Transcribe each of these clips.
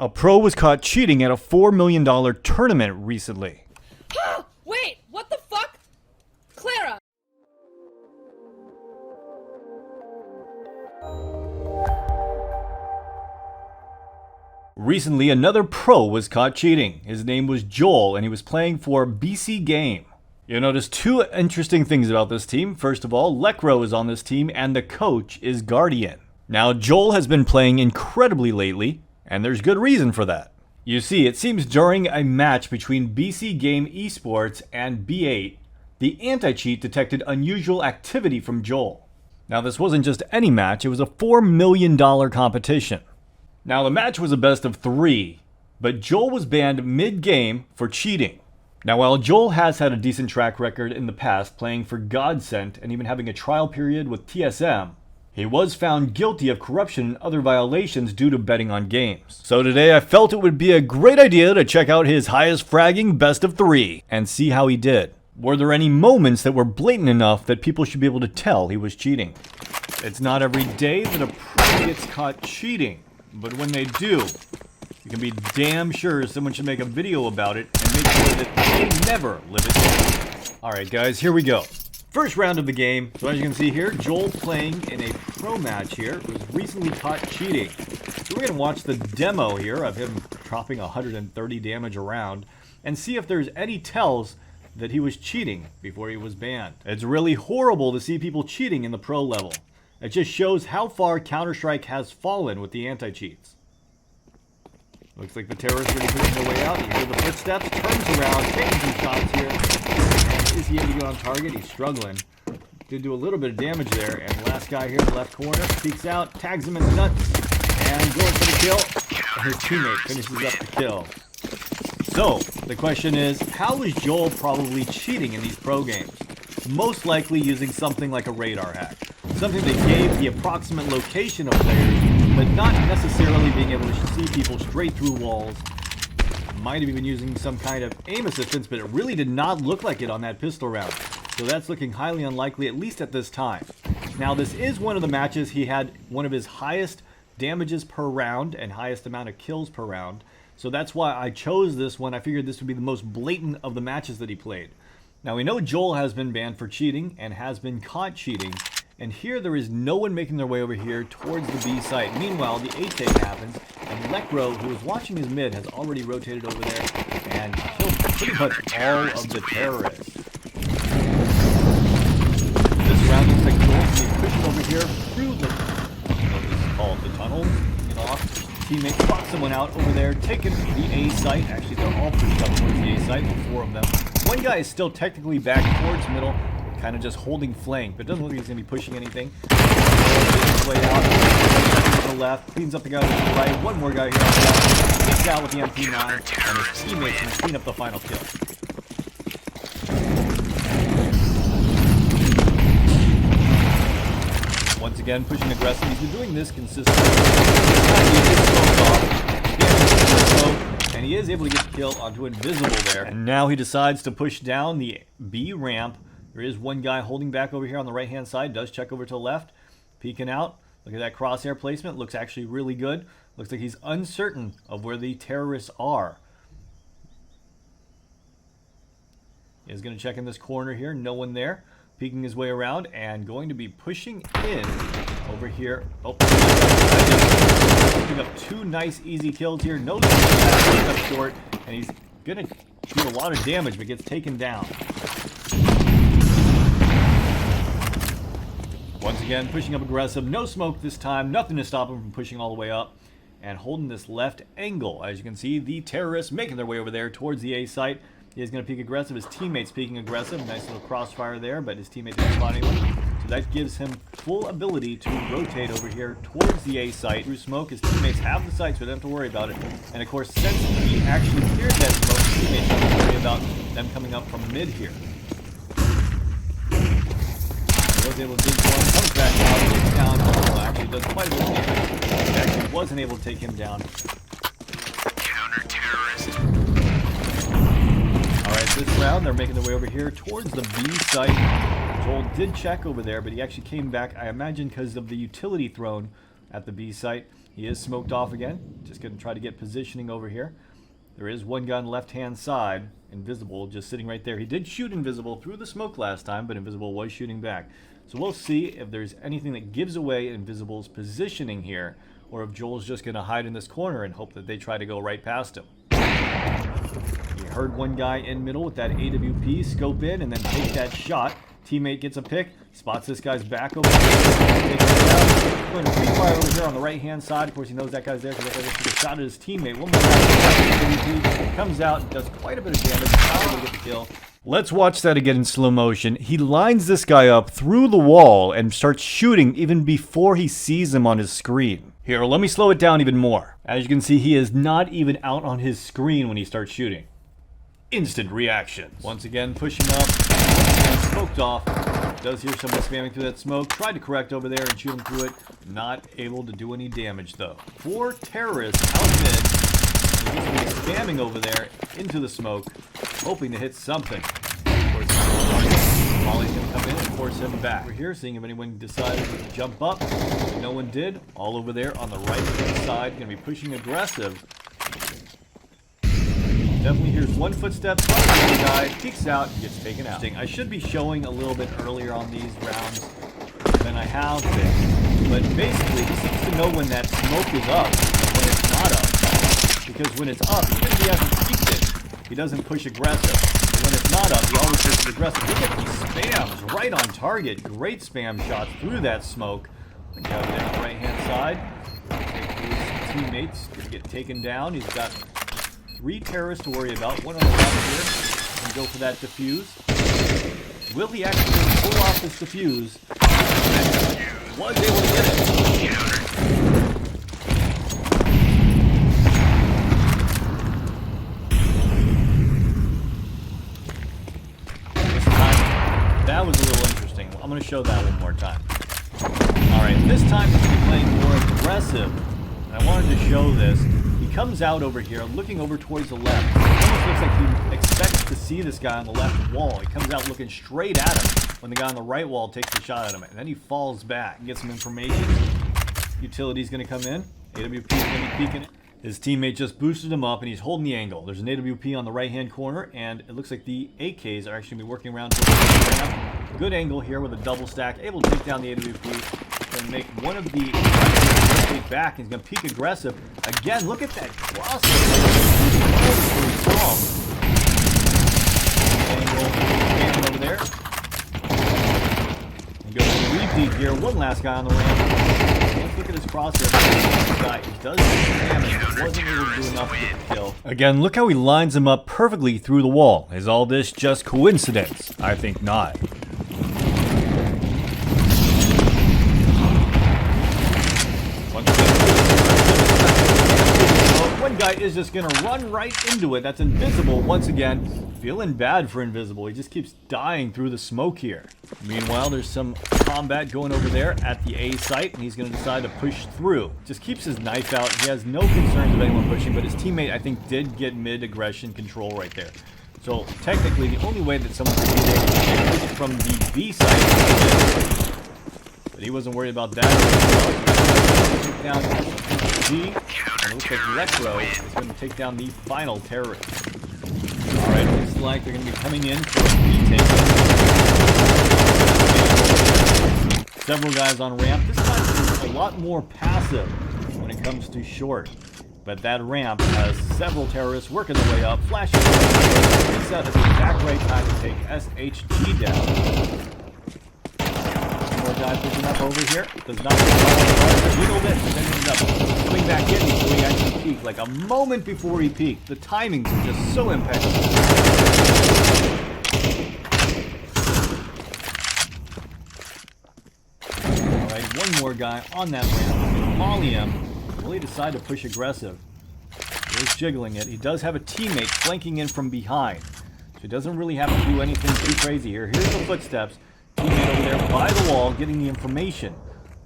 A pro was caught cheating at a $4 million tournament recently. Wait, what the fuck? Clara! Recently, another pro was caught cheating. His name was Joel, and he was playing for BC.Game. You'll notice two interesting things about this team. First of all, Lekro is on this team, and the coach is Guardian. Now, Joel has been playing incredibly lately, and there's good reason for that. You see, it seems during a match between BC.Game Esports and B8, the anti-cheat detected unusual activity from Joel. Now, this wasn't just any match, it was a $4 million competition. Now, the match was a best of 3, but Joel was banned mid-game for cheating. Now, while Joel has had a decent track record in the past playing for Godsent and even having a trial period with TSM, he was found guilty of corruption and other violations due to betting on games. So today I felt it would be a great idea to check out his highest fragging best of 3 and see how he did. Were there any moments that were blatant enough that people should be able to tell he was cheating? It's not every day that a pro gets caught cheating, but when they do, you can be damn sure someone should make a video about it and make sure that they never live it down. Alright guys, here we go. First round of the game. So as you can see here, Joel playing in a pro match here was recently caught cheating. So we're going to watch the demo here of him dropping 130 damage around and see if there's any tells that he was cheating before he was banned. It's really horrible to see people cheating in the pro level. It just shows how far Counter-Strike has fallen with the anti-cheats. Looks like the terrorists are pushing their way out. You hear the footsteps, turns around, taking some shots here. Is he able to get on target? He's struggling. Did do a little bit of damage there. And the last guy here in the left corner peeks out, tags him in the nuts, and going for the kill. And his teammate finishes up the kill. So, the question is, how is Joel probably cheating in these pro games? Most likely using something like a radar hack. Something that gave the approximate location of players, but not necessarily being able to see people straight through walls. Might have even using some kind of aim assistance, but it really did not look like it on that pistol round. So that's looking highly unlikely, at least at this time. Now, this is one of the matches he had one of his highest damages per round and highest amount of kills per round. So that's why I chose this one. I figured this would be the most blatant of the matches that he played. Now, we know Joel has been banned for cheating and has been caught cheating. And here there is no one making their way over here towards the B site. Meanwhile, the A take happens, and Lekro, who is watching his mid, has already rotated over there and killed pretty much all of the terrorists. This round looks like Joel's being pushed over here through the, what is called the tunnel, get off. Teammate spots someone out over there, taking the A site. Actually, they're all pushed up towards the A site, all 4 of them. One guy is still technically back towards middle, kind of just holding flank, but it doesn't look like he's going to be pushing anything. Play out to the left, cleans up the guy to the right. One more guy here on the left, takes out with the MP9, and his teammates can clean up the final kill. Once again, pushing aggressive. He's been doing this consistently. And he is able to get the kill onto Invisible there. And now he decides to push down the B ramp. There is one guy holding back over here on the right-hand side. Does check over to the left. Peeking out. Look at that crosshair placement. Looks actually really good. Looks like he's uncertain of where the terrorists are. He's going to check in this corner here. No one there. Peeking his way around and going to be pushing in over here. Oh, picking up 2 nice easy kills here. No up short, and he's going to do a lot of damage but gets taken down. Once again, pushing up aggressive. No smoke this time. Nothing to stop him from pushing all the way up and holding this left angle. As you can see, the terrorists making their way over there towards the A site. He is going to peek aggressive. His teammate's peeking aggressive. Nice little crossfire there, but his teammate didn't spot anyone. So that gives him full ability to rotate over here towards the A site. Through smoke, his teammates have the site, so they don't have to worry about it. And of course, since he actually cleared that smoke, his teammates don't have to worry about them coming up from mid here. He was able to dig one, comes back out, takes down. Well, actually does quite a bit of damage. He actually wasn't able to take him down. Counter-terrorist. Alright, this round they're making their way over here towards the B site. Joel did check over there, but he actually came back, I imagine because of the utility throne at the B site. He is smoked off again. Just going to try to get positioning over here. There is one guy on the left-hand side, Invisible, just sitting right there. He did shoot Invisible through the smoke last time, but Invisible was shooting back. So we'll see if there's anything that gives away Invisible's positioning here, or if Joel's just going to hide in this corner and hope that they try to go right past him. He heard one guy in middle with that AWP, scope in, and then take that shot. Teammate gets a pick, spots this guy's back over there. Going to free fire over here on the right-hand side. Of course, he knows that guy's there because that guy just took a shot at his teammate. One more guy comes out and does quite a bit of damage. How to get the kill. Let's watch that again in slow motion. He lines this guy up through the wall and starts shooting even before he sees him on his screen. Here, let me slow it down even more. As you can see, he is not even out on his screen when he starts shooting. Instant reaction. Once again, pushing up, and smoked off. Does hear someone spamming through that smoke. Tried to correct over there and shoot him through it. Not able to do any damage though. 4 terrorists out mid. They're just going to be spamming over there into the smoke, hoping to hit something. Of course, Molly's going to come in and force him back. We're here, seeing if anyone decided to jump up. No one did. All over there on the right-hand side. Going to be pushing aggressive. Definitely hears one footstep, the guy peeks out and gets taken out. I should be showing a little bit earlier on these rounds than I have been, but basically he seems to know when that smoke is up and when it's not up. Because when it's up, even if he hasn't peeked it, he doesn't push aggressive. But when it's not up, he always pushes aggressive. Look at these spams right on target. Great spam shots through that smoke. The guy over there on the right-hand side. His teammates gonna get taken down. He's got 3 terrorists to worry about. One on the left here. And go for that defuse. Will he actually pull off this defuse? Was able to get it. This time, that was a little interesting. I'm going to show that one more time. Alright, this time he's going to be playing more aggressive. And I wanted to show this. He comes out over here, looking over towards the left. It almost looks like he expects to see this guy on the left wall. He comes out looking straight at him when the guy on the right wall takes a shot at him. And then he falls back and gets some information. Utility's going to come in. AWP's going to be peeking. His teammate just boosted him up, and he's holding the angle. There's an AWP on the right-hand corner, and it looks like the AKs are actually going to be working around towards the ramp. Good angle here with a double stack. Able to take down the AWP. Going to make one of the back. He's going to peek aggressive. Again, look at that crossover. Angle over there. And go for the repeat here. One last guy on the ramp. Let's look at his crosshair. This guy does damage. Wasn't able to do enough to get the kill. Again, look how he lines him up perfectly through the wall. Is all this just coincidence? I think not. One guy is just going to run right into it. That's Invisible. Once again, feeling bad for Invisible. He just keeps dying through the smoke here. Meanwhile, there's some combat going over there at the A site, and he's going to decide to push through. Just keeps his knife out. He has no concerns of anyone pushing, but his teammate, I think, did get mid-aggression control right there. So, technically, the only way that someone could do this is from the B site. But he wasn't worried about that. Take down G. And it looks like Electro is going to take down the final terrorist. Alright, looks like they're going to be coming in for a retake. Several guys on ramp. This time is a lot more passive when it comes to short. But that ramp has several terrorists working their way up. Flashing. This out as the back right time to take SHG down. More guy pushing up over here. Does not wiggle it, but then ends up coming back in before he actually peaked. Like a moment before he peaked. The timing's just so impeccable. Alright, one more guy on that ramp. Molly him. Will he decide to push aggressive? He's jiggling it. He does have a teammate flanking in from behind. So he doesn't really have to do anything too crazy here. Here's the footsteps. Teammate over there by the wall getting the information.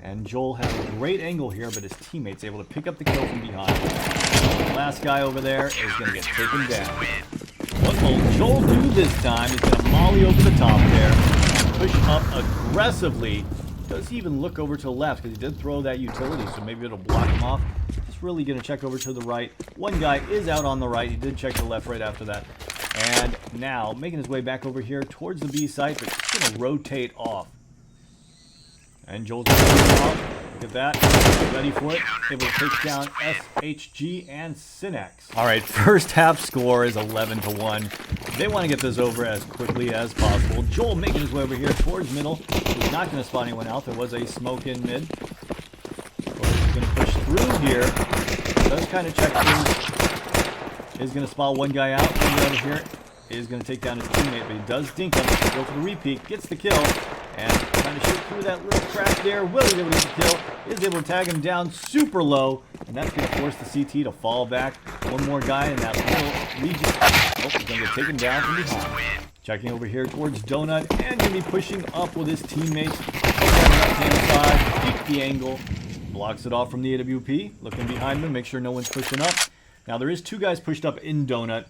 And Joel has a great angle here, but his teammate's able to pick up the kill from behind. The last guy over there is going to get taken down. What will Joel do this time? He's going to molly over the top there. Push up aggressively Does he even look over to the left? Because he did throw that utility, so maybe it'll block him off. Just really going to check over to the right. One guy is out on the right. He did check the left right after that. And now making his way back over here towards the B site, but just going to rotate off. And Joel's going to off. Look at that. Ready for it. Able to take down SHG and Synex. All right, first half score is 11-1. They want to get this over as quickly as possible. Joel making his way over here towards middle. He's not going to spot anyone out. There was a smoke in mid. He's going to push through here. Does kind of check through. Is going to spot one guy out. One guy over here is going to take down his teammate, but he does dink him. Go for the repeat. Gets the kill. And trying to shoot through that little crack there. Will be able to get the kill. Is able to tag him down super low. And that's going to force the CT to fall back. One more guy in that little region. Oh, he's going to get taken down from behind. Checking over here towards Donut. And going to be pushing up with his teammates. On the left-hand side. Peek the angle. Blocks it off from the AWP. Looking behind him. Make sure no one's pushing up. Now there is two guys pushed up in Donut.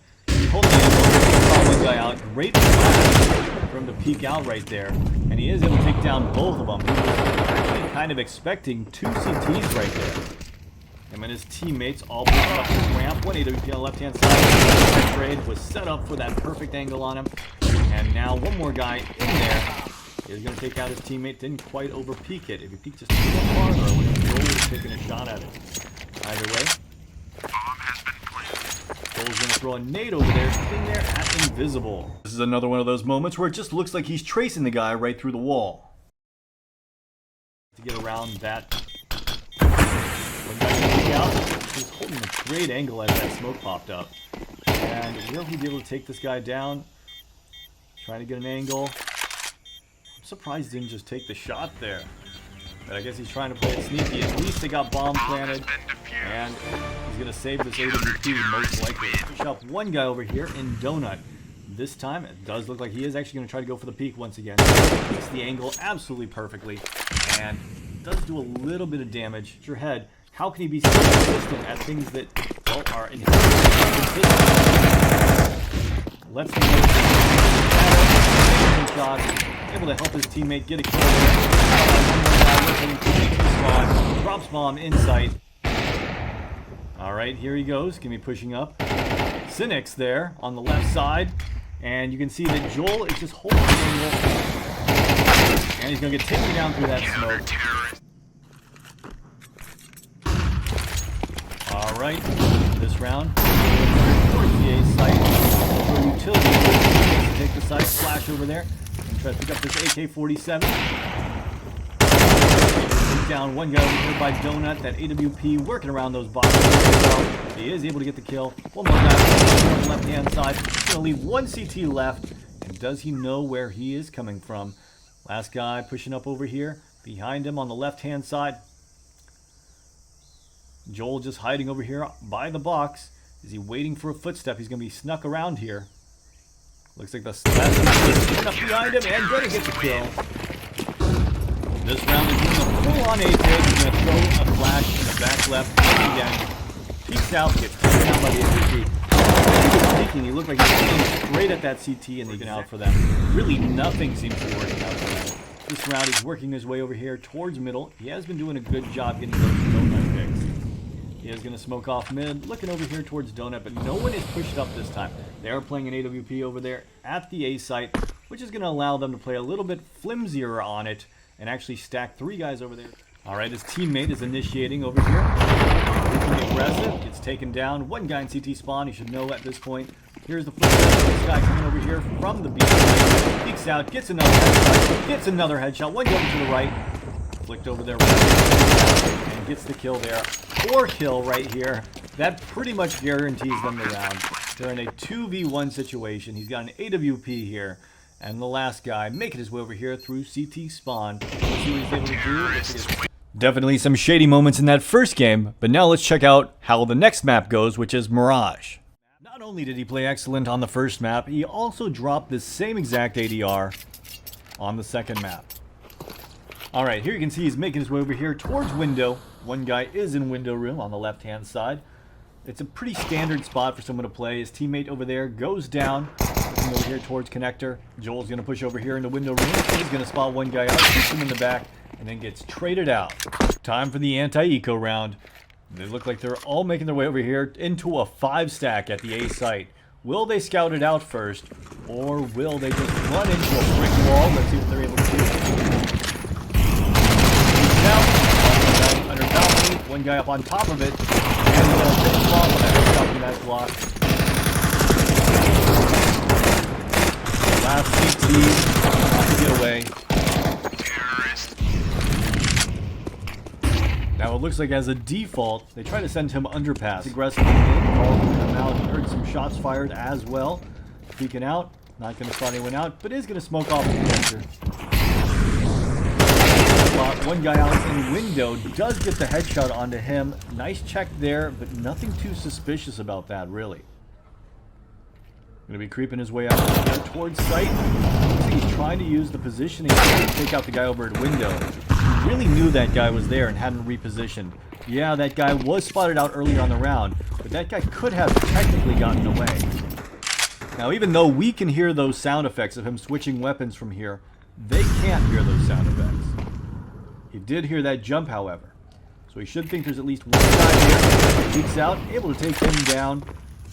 Hold the angle. One guy out. Great for him to peek out right there. And he is able to take down both of them. He was actually kind of expecting two CTs right there. Him and his teammates all pushing up the ramp. One AWP on the left-hand side. The trade was set up for that perfect angle on him. And now one more guy in there. He's going to take out his teammate. Didn't quite over-peek it. If he peeked just a little farther, I would have Joel was taking a shot at it. Either way. Joel's going to throw a nade over there, sitting there at invisible. This is another one of those moments where it just looks like he's tracing the guy right through the wall. To get around that. One guy can peek out. He's holding a great angle as that smoke popped up. And will he be able to take this guy down? Trying to get an angle. I'm surprised he didn't just take the shot there. But I guess he's trying to play it sneaky. At least they got bomb planted. And he's going to save this AWP most likely. Push up one guy over here in Donut. This time, it does look like he is actually going to try to go for the peak once again. Takes the angle absolutely perfectly. And does do a little bit of damage. Your head. How can he be so consistent at things that, well, are inherently consistent? Let's shot. Able to help his teammate get a kill. Drops bomb in sight. Alright, here he goes. Gonna be pushing up. Synex there on the left side. And you can see that Joel is just holding the angle. And he's gonna get taken down through that smoke. Alright, this round. Towards the A site. For utility. Take the side, flash over there. Try to pick up this AK-47. Down one guy over here by Donut. That AWP working around those boxes. He is able to get the kill. One more guy on the left-hand side. He's going to leave one CT left. And does he know where he is coming from? Last guy pushing up over here. Behind him on the left-hand side. Joel just hiding over here by the box. Is he waiting for a footstep? He's going to be snuck around here. Looks like the last up behind him and gonna get the kill. This round is doing a full-on A-take. He's gonna throw a flash in the back left again. Peeks out, gets taken down by the AWP. He looked like he was aiming straight at that CT and they get out for them. Really nothing seems to be working out for him. This round he's working his way over here towards middle. He has been doing a good job getting those donut picks. He is going to smoke off mid, looking over here towards Donut, but no one is pushed up this time. They are playing an AWP over there at the A site, which is going to allow them to play a little bit flimsier on it and actually stack three guys over there. All right, his teammate is initiating over here. Pretty aggressive, gets taken down. One guy in CT spawn, he should know at this point. Here's the flip side. This guy coming over here from the B side. Peeks out, gets another headshot, gets another headshot. One going to the right. Flicked over there and gets the kill there. 4 kill right here. That pretty much guarantees them the round. They're in a 2v1 situation. He's got an AWP here. And the last guy making his way over here through CT spawn. Let's see what he's able to do. Definitely some shady moments in that first game, but now let's check out how the next map goes, which is Mirage. Not only did he play excellent on the first map, he also dropped the same exact ADR on the second map. Alright, here you can see he's making his way over here towards window. One guy is in window room on the left-hand side. It's a pretty standard spot for someone to play. His teammate over there goes down. Looking over here towards connector. Joel's going to push over here in the window room. He's going to spot one guy out, shoots him in the back, and then gets traded out. Time for the anti-eco round. They look like they're all making their way over here into a 5-stack at the A site. Will they scout it out first, or will they just run into a brick wall? Let's see what they're able to do. Now, under balcony, one guy up on top of it, and a big block on that block. Last CT, not to get away. Now it looks like as a default, they try to send him underpass. Aggressively in, called him out. Heard some shots fired as well. Peeking out, not going to spot anyone out, but is going to smoke off the connector. One guy out in window, does get the headshot onto him. Nice check there, but nothing too suspicious about that, really. Going to be creeping his way out towards sight. He's trying to use the positioning to take out the guy over at window. He really knew that guy was there and hadn't repositioned. Yeah, that guy was spotted out earlier on the round, but that guy could have technically gotten away. Now, even though we can hear those sound effects of him switching weapons from here, they can't hear those sound effects. He did hear that jump, however. So he should think there's at least one guy here. He peeks out, able to take him down.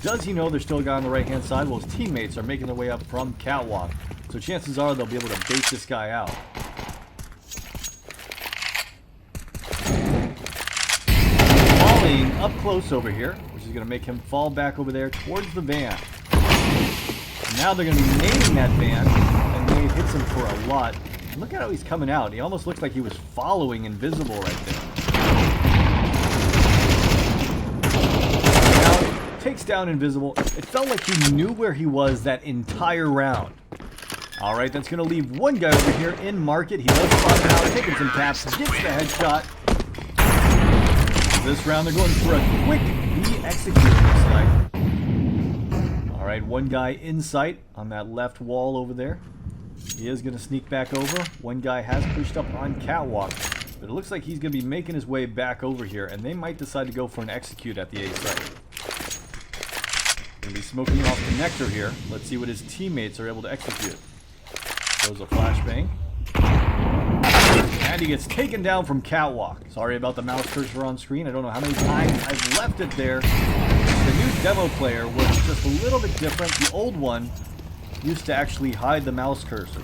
Does he know there's still a guy on the right-hand side? Well, his teammates are making their way up from catwalk. So chances are they'll be able to bait this guy out. Falling up close over here, which is going to make him fall back over there towards the van. And now they're going to be naming that van, and Nate hits him for a lot. Look at how he's coming out. He almost looks like he was following Invisible right there. Now, takes down Invisible. It felt like he knew where he was that entire round. Alright, that's going to leave one guy over here in market. He does spot him out, taking some taps, gets the headshot. This round they're going for a quick re-execute, looks like. Alright, one guy in sight on that left wall over there. He is going to sneak back over. One guy has pushed up on catwalk, but it looks like he's going to be making his way back over here, and they might decide to go for an execute at the A site. Going to be smoking off connector here. Let's see what his teammates are able to execute. Throws a flashbang. And he gets taken down from catwalk. Sorry about the mouse cursor on screen. I don't know how many times I've left it there. The new demo player was just a little bit different. The old one used to actually hide the mouse cursor.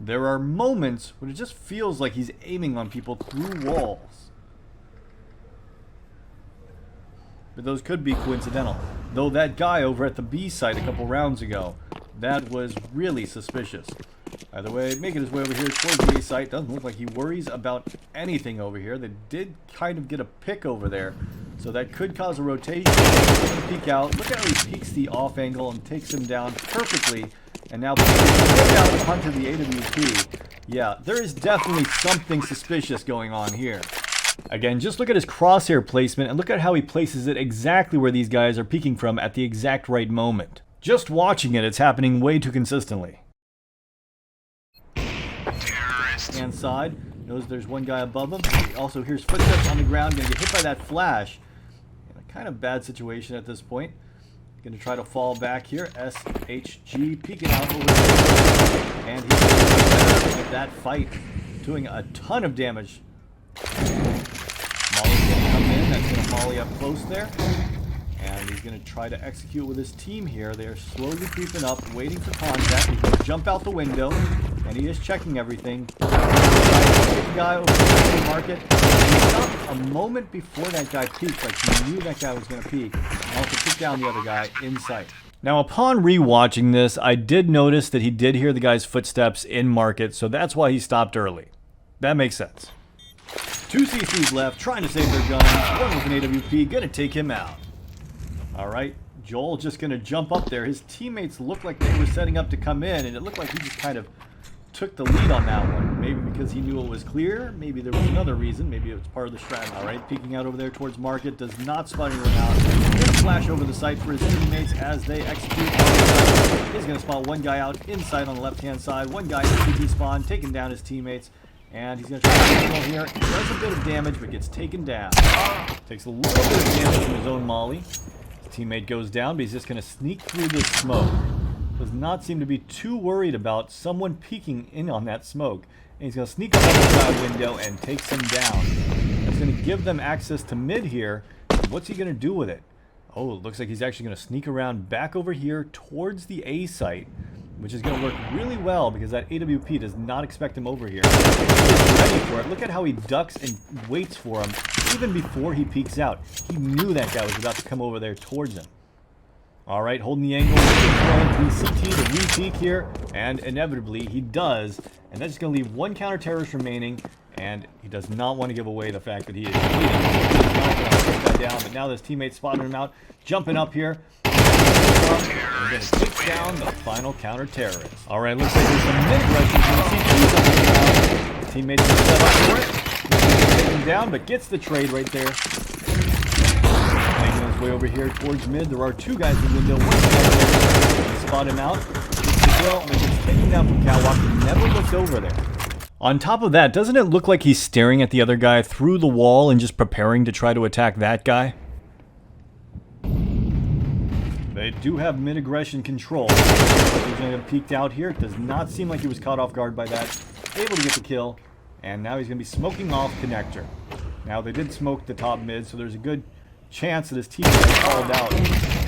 There are moments when it just feels like he's aiming on people through walls. But those could be coincidental. Though that guy over at the B site a couple rounds ago, that was really suspicious. Either way, making his way over here towards the A site. Doesn't look like he worries about anything over here. They did kind of get a pick over there, so that could cause a rotation. Peek out. Look how he peeks the off angle and takes him down perfectly. And now down onto the AWP. Yeah, there is definitely something suspicious going on here. Again, just look at his crosshair placement and look at how he places it exactly where these guys are peeking from at the exact right moment. Just watching it, it's happening way too consistently. Hand side, knows there's one guy above him. He also hears footsteps on the ground, gonna get hit by that flash. In a kind of bad situation at this point. Gonna try to fall back here. SHG peeking out over there. And he's gonna get that fight, doing a ton of damage. Molly's gonna come in, that's gonna molly up close there. And he's going to try to execute with his team here. They're slowly creeping up, waiting for contact. He's going to jump out the window, and he is checking everything. The guy over the market. He stopped a moment before that guy peeked, like he knew that guy was going to peek. And also took down the other guy in sight. Now, upon rewatching this, I did notice that he did hear the guy's footsteps in market, so that's why he stopped early. That makes sense. 2 CCs left, trying to save their guns. One with an AWP, going to take him out. Alright, Joel just going to jump up there. His teammates looked like they were setting up to come in, and it looked like he just kind of took the lead on that one. Maybe because he knew it was clear. Maybe there was another reason. Maybe it was part of the strategy. Alright, peeking out over there towards market. Does not spot anyone out. He's going to flash over the site for his teammates as they execute. He's going to spot one guy out inside on the left-hand side. One guy in CT spawn, taking down his teammates. And he's going to try to kill here. He does a bit of damage, but gets taken down. Takes a little bit of damage from his own molly. Teammate goes down, but he's just going to sneak through this smoke. does not seem to be too worried about someone peeking in on that smoke. And he's going to sneak up on the side window and take some down. That's going to give them access to mid here. What's he going to do with it? Oh, it looks like he's actually going to sneak around back over here towards the A site, which is going to work really well because that AWP does not expect him over here. He's ready for it. Look at how he ducks and waits for him even before he peeks out. He knew that guy was about to come over there towards him. All right, holding the angle, CCT to re-peek here, and inevitably he does. And that's going to leave one counter-terrorist remaining, and he does not want to give away the fact that he is cheating. He's not going to put that down, but now this teammate spotted him out, jumping up here. We're going to take down the final counter-terrorist. All right, looks like there's some mid-rushes. The teammates are set up for it. Taking him down, but gets the trade right there. Making his way over here towards mid. There are two guys in the window. One guy spot him out. Well, and he's taking down from Catwalk. He never looks over there. On top of that, doesn't it look like he's staring at the other guy through the wall and just preparing to try to attack that guy? They do have mid-aggression control. He's going to peeked out here. It does not seem like he was caught off guard by that. Able to get the kill. And now he's going to be smoking off connector. Now, they did smoke the top mid, so there's a good chance that his teammate called out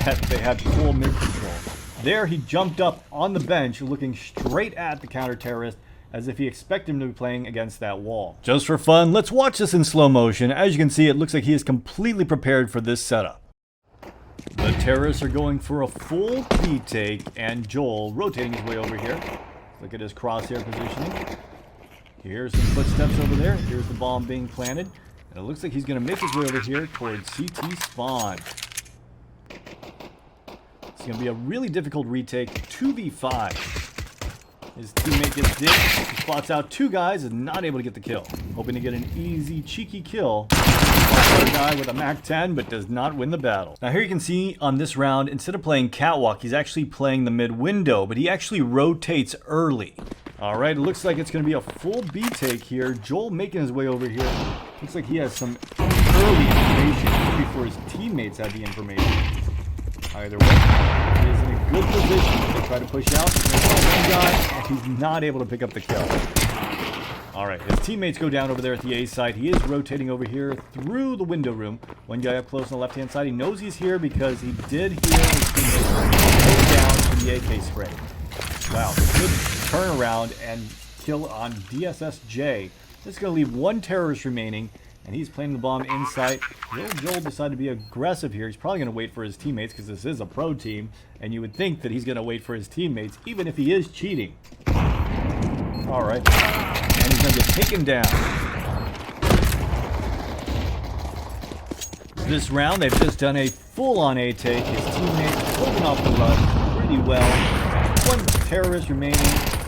that they had full mid control. There, he jumped up on the bench, looking straight at the counter-terrorist, as if he expected him to be playing against that wall. Just for fun, let's watch this in slow motion. As you can see, it looks like he is completely prepared for this setup. The terrorists are going for a full B take, and Joel rotating his way over here. Look at his crosshair positioning. Here's some footsteps over there. Here's the bomb being planted. And it looks like he's going to make his way over here towards CT spawn. It's going to be a really difficult retake. 2v5. His teammate gets dipped. He spots out two guys and not able to get the kill. Hoping to get an easy, cheeky kill. Another guy with a MAC-10, but does not win the battle. Now here you can see on this round, instead of playing catwalk, he's actually playing the mid window, but he actually rotates early. All right, it looks like it's going to be a full B take here. Joel making his way over here. Looks like he has some early information before his teammates have the information. Either way, he is in a good position to try to push out. One guy, and he's not able to pick up the kill. All right, his teammates go down over there at the A side. He is rotating over here through the window room. One guy up close on the left-hand side. He knows he's here because he did hear his teammates go down to the AK spray. Wow, good turnaround and kill on DSSJ. This is going to leave one terrorist remaining, and he's planting the bomb in sight. Will Joel decide to be aggressive here? He's probably going to wait for his teammates because this is a pro team, and you would think that he's going to wait for his teammates, even if he is cheating. All right, and he's going to get taken down. This round, they've just done a full-on A take. His teammates holding off the run pretty well. One terrorist remaining.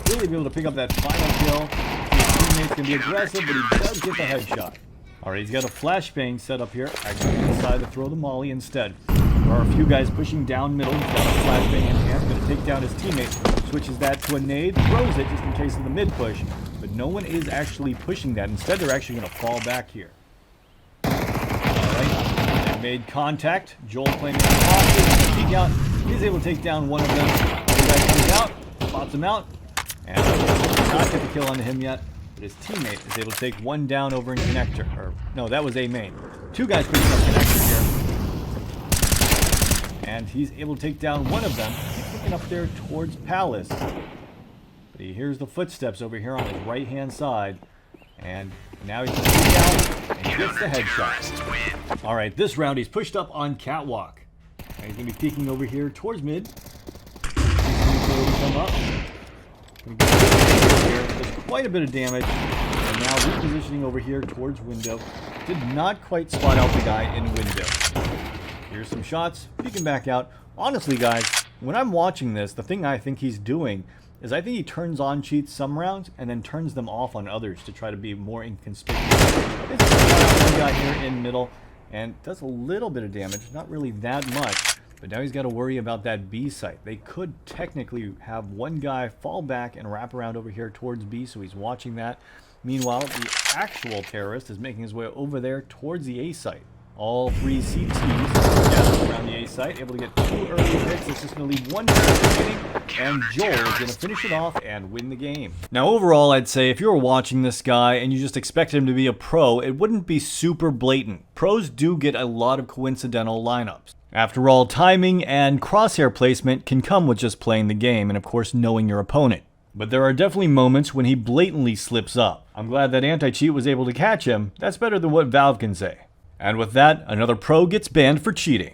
Really be able to pick up that final kill. His teammate's going to be aggressive, but he does get the headshot. Alright, he's got a flashbang set up here. Actually, he decided to throw the molly instead. There are a few guys pushing down middle. He's got a flashbang in hand. Going to take down his teammate. Switches that to a nade. Throws it just in case of the mid push. But no one is actually pushing that. Instead, they're actually going to fall back here. Alright, they made contact. Joel playing the hostage. Peek out. He's able to take down one of them. The guy comes out, spots him out, and does not get the kill on him yet. But his teammate is able to take one down over in connector. Or, no, that was A main. Two guys picking up connector here. And he's able to take down one of them. He's looking up there towards Palace. But he hears the footsteps over here on his right-hand side. And now he's going to take down and he gets the headshot. Alright, this round he's pushed up on catwalk. And he's going to be peeking over here towards mid. Come up. There's quite a bit of damage. And now repositioning over here towards window. Did not quite spot out the guy in window. Here's some shots. Peeking back out. Honestly, guys, when I'm watching this, the thing I think he's doing is I think he turns on cheats some rounds and then turns them off on others to try to be more inconspicuous. This is one guy here in middle and does a little bit of damage. Not really that much. But now he's got to worry about that B site. They could technically have one guy fall back and wrap around over here towards B, so he's watching that. Meanwhile, the actual terrorist is making his way over there towards the A site. All three CTs together around the A site, able to get 2 early hits. It's just going to leave 1 turret remaining, and Joel is going to finish it off and win the game. Now overall, I'd say if you were watching this guy and you just expected him to be a pro, it wouldn't be super blatant. Pros do get a lot of coincidental lineups. After all, timing and crosshair placement can come with just playing the game and of course knowing your opponent. But there are definitely moments when he blatantly slips up. I'm glad that Anti-Cheat was able to catch him. That's better than what Valve can say. And with that, another pro gets banned for cheating.